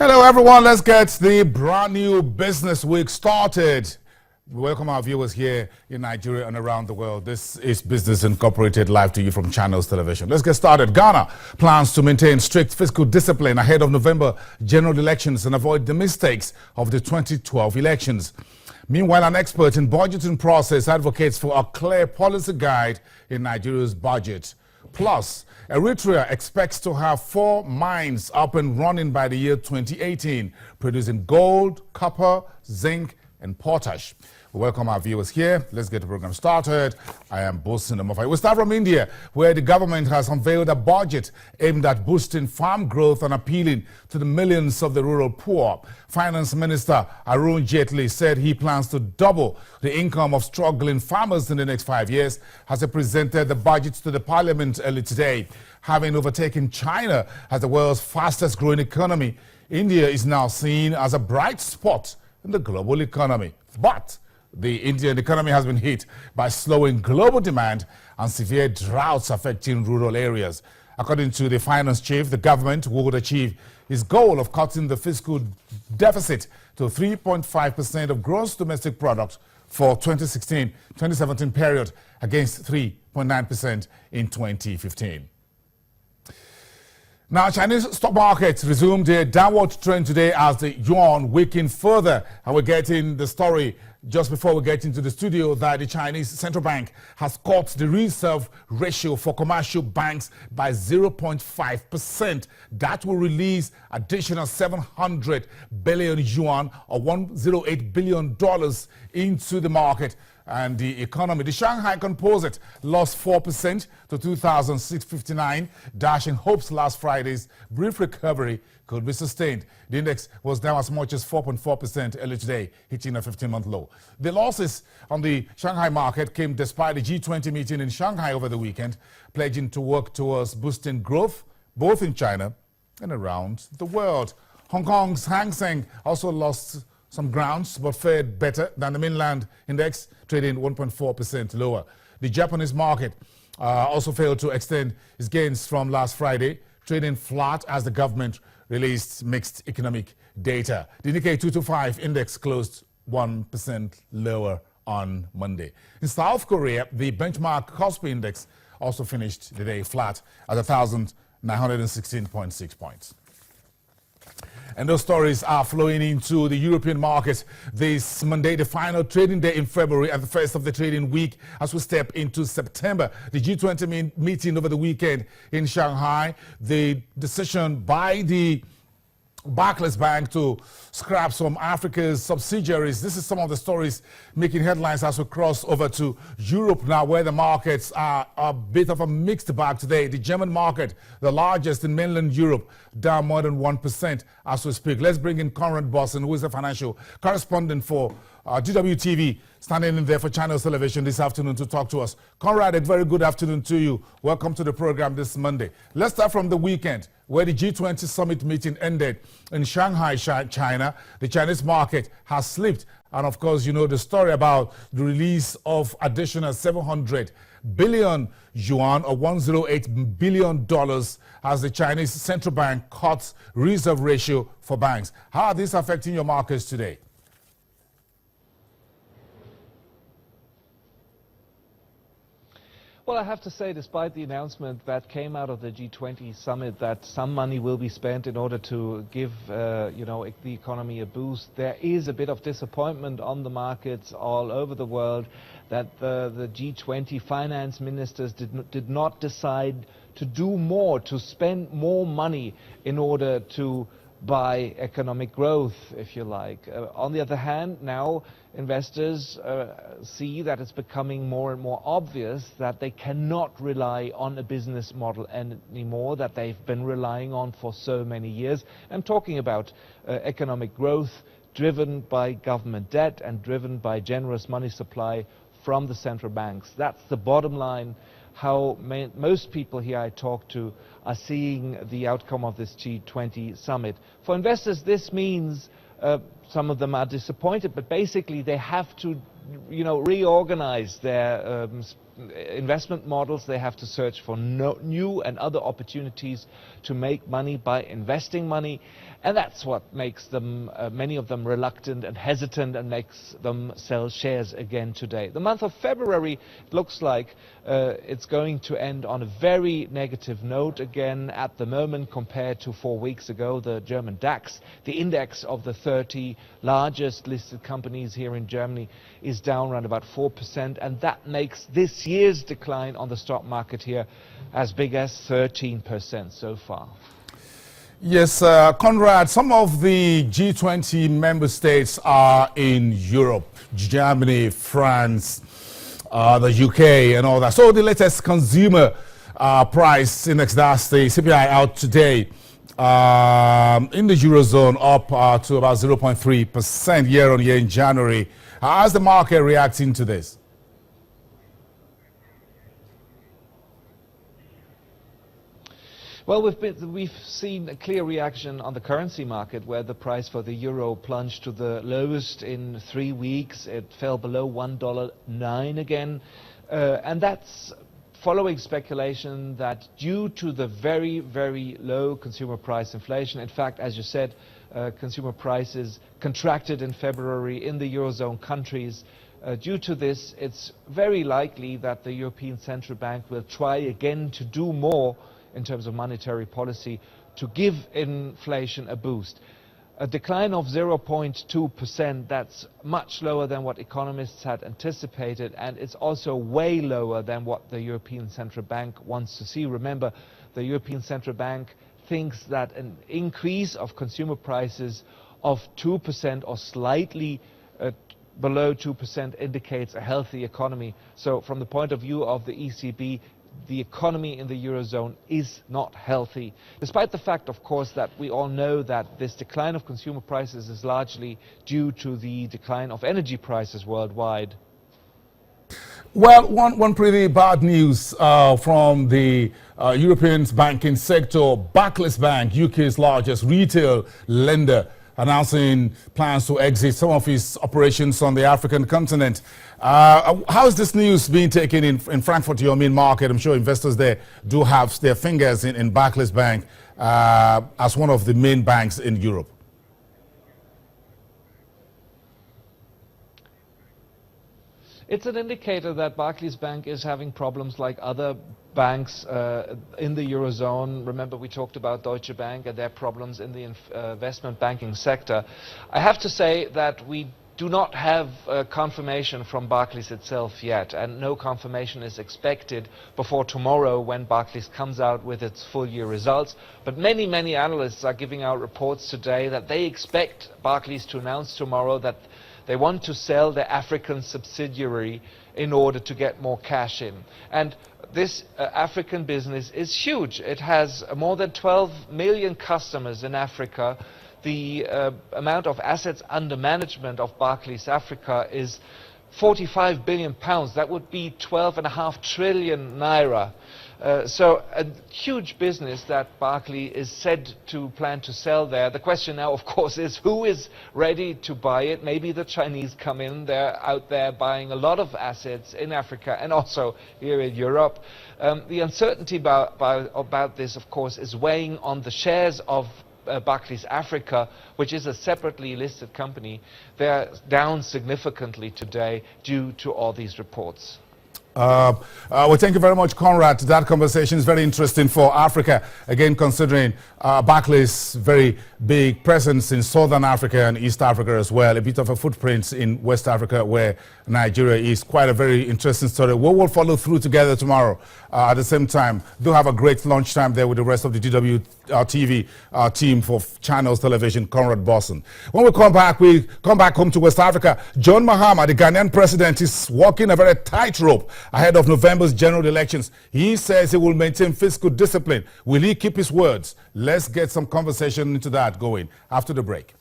Hello everyone, let's get the brand new business week started. We welcome our viewers here in Nigeria and around the world. This is Business Incorporated, live to you from Channels Television. Let's get started. Ghana plans to maintain strict fiscal discipline ahead of November general elections and avoid the mistakes of the 2012 elections. Meanwhile, an expert in budgeting process advocates for a clear policy guide in Nigeria's budget. Plus, Eritrea expects to have 4 mines up and running by the year 2018, producing gold, copper, zinc, and potash. We welcome our viewers here. Let's get the program started. I am Bosin Amofai. We start from India, where the government has unveiled a budget aimed at boosting farm growth and appealing to the millions of the rural poor. Finance Minister Arun Jaitley said he plans to double the income of struggling farmers in the next 5 years as he presented the budget to the parliament early today. Having overtaken China as the world's fastest growing economy, India is now seen as a bright spot in the global economy. But the Indian economy has been hit by slowing global demand and severe droughts affecting rural areas. According to the finance chief, the government would achieve its goal of cutting the fiscal deficit to 3.5% of gross domestic product for 2016-2017 period against 3.9% in 2015. Now, Chinese stock markets resumed their downward trend today as the yuan weakened further. And we're getting the story just before we get into the studio that the Chinese central bank has cut the reserve ratio for commercial banks by 0.5%. That will release additional 700 billion yuan or $108 billion into the market and the economy. The Shanghai Composite lost 4% to 2,659, dashing hopes last Friday's brief recovery could be sustained. The index was down as much as 4.4% early today, hitting a 15-month low. The losses on the Shanghai market came despite the G20 meeting in Shanghai over the weekend, pledging to work towards boosting growth both in China and around the world. Hong Kong's Hang Seng also lost some grounds but fared better than the mainland index, trading 1.4% lower. The Japanese market also failed to extend its gains from last Friday, trading flat as the government released mixed economic data. The Nikkei 225 index closed 1% lower on Monday. In South Korea, the benchmark Kospi index also finished the day flat at 1,916.6 points. And those stories are flowing into the European market this Monday, the final trading day in February and the first of the trading week as we step into September. The G20 meeting over the weekend in Shanghai, the decision by the Barclays Bank to scrap some Africa's subsidiaries. This is some of the stories making headlines as we cross over to Europe now, where the markets are a bit of a mixed bag today. The German market, the largest in mainland Europe, down more than 1% as we speak. Let's bring in Conrad Bosson, who is a financial correspondent for GWTV, standing in there for Channels Television this afternoon to talk to us. Conrad, a very good afternoon to you. Welcome to the program this Monday. Let's start from the weekend, where the G20 summit meeting ended in Shanghai, China. The Chinese market has slipped. And of course, you know the story about the release of additional 700 billion yuan or $108 billion as the Chinese central bank cuts reserve ratio for banks. How are these affecting your markets today? Well, I have to say, despite the announcement that came out of the G20 summit that some money will be spent in order to give, the economy a boost, there is a bit of disappointment on the markets all over the world that the G20 finance ministers did not decide to do more, to spend more money in order to buy economic growth, if you like. On the other hand, now investors see that it's becoming more and more obvious that they cannot rely on a business model anymore that they've been relying on for so many years. I'm talking about economic growth driven by government debt and driven by generous money supply from the central banks. That's the bottom line. How most people here I talk to are seeing the outcome of this G20 summit. For investors, this means some of them are disappointed, but basically they have to, reorganize their investment models. They have to search for new and other opportunities to make money by investing money. And that's what makes them, many of them, reluctant and hesitant and makes them sell shares again today. The month of February looks like it's going to end on a very negative note again at the moment compared to 4 weeks ago. The German DAX, the index of the 30 largest listed companies here in Germany, is down around about 4%, and that makes this year's decline on the stock market here as big as 13% so far. Yes, Conrad, some of the G20 member states are in Europe, Germany, France, the UK and all that. So the latest consumer price index, that's the CPI out today, in the Eurozone up to about 0.3% year on year in January. How's the market reacting to this? Well, we've seen a clear reaction on the currency market, where the price for the euro plunged to the lowest in 3 weeks. It fell below $1.09 again, and that's following speculation that due to the very, very low consumer price inflation, in fact, as you said, consumer prices contracted in February in the Eurozone countries. Due to this, it's very likely that the European Central Bank will try again to do more in terms of monetary policy to give inflation a boost. A decline of 0.2%, that's much lower than what economists had anticipated, and it's also way lower than what the European Central Bank wants to see. Remember, the European Central Bank thinks that an increase of consumer prices of 2% or slightly below 2% indicates a healthy economy. So from the point of view of the ECB, the economy in the Eurozone is not healthy, despite the fact, of course, that we all know that this decline of consumer prices is largely due to the decline of energy prices worldwide. Well, one pretty bad news from the European banking sector. Barclays Bank, UK's largest retail lender, announcing plans to exit some of its operations on the African continent. How is this news being taken in Frankfurt, your main market? I'm sure investors there do have their fingers in Barclays Bank as one of the main banks in Europe. It's an indicator that Barclays Bank is having problems like other banks in the Eurozone. Remember, we talked about Deutsche Bank and their problems in the investment banking sector. I have to say that we do not have confirmation from Barclays itself yet, and no confirmation is expected before tomorrow when Barclays comes out with its full year results. But many, many analysts are giving out reports today that they expect Barclays to announce tomorrow that they want to sell their African subsidiary in order to get more cash in. And this African business is huge. It has more than 12 million customers in Africa. The amount of assets under management of Barclays Africa is 45 billion pounds. That would be 12.5 trillion naira. So a huge business that Barclays is said to plan to sell there. The question now, of course, is who is ready to buy it? Maybe the Chinese come in. They're out there buying a lot of assets in Africa and also here in Europe. The uncertainty about this, of course, is weighing on the shares of Barclays Africa, which is a separately listed company. They're down significantly today due to all these reports. Well, thank you very much, Conrad. That conversation is very interesting for Africa. Again, considering Barclays' very big presence in Southern Africa and East Africa as well, a bit of a footprint in West Africa where Nigeria is. Quite a very interesting story. We will follow through together tomorrow at the same time. Do have a great lunchtime there with the rest of the DW TV team for Channels Television, Conrad Bosson. When we come back home to West Africa. John Mahama, the Ghanaian president, is walking a very tightrope ahead of November's general elections. He says he will maintain fiscal discipline. Will he keep his words? Let's get some conversation into that going after the break.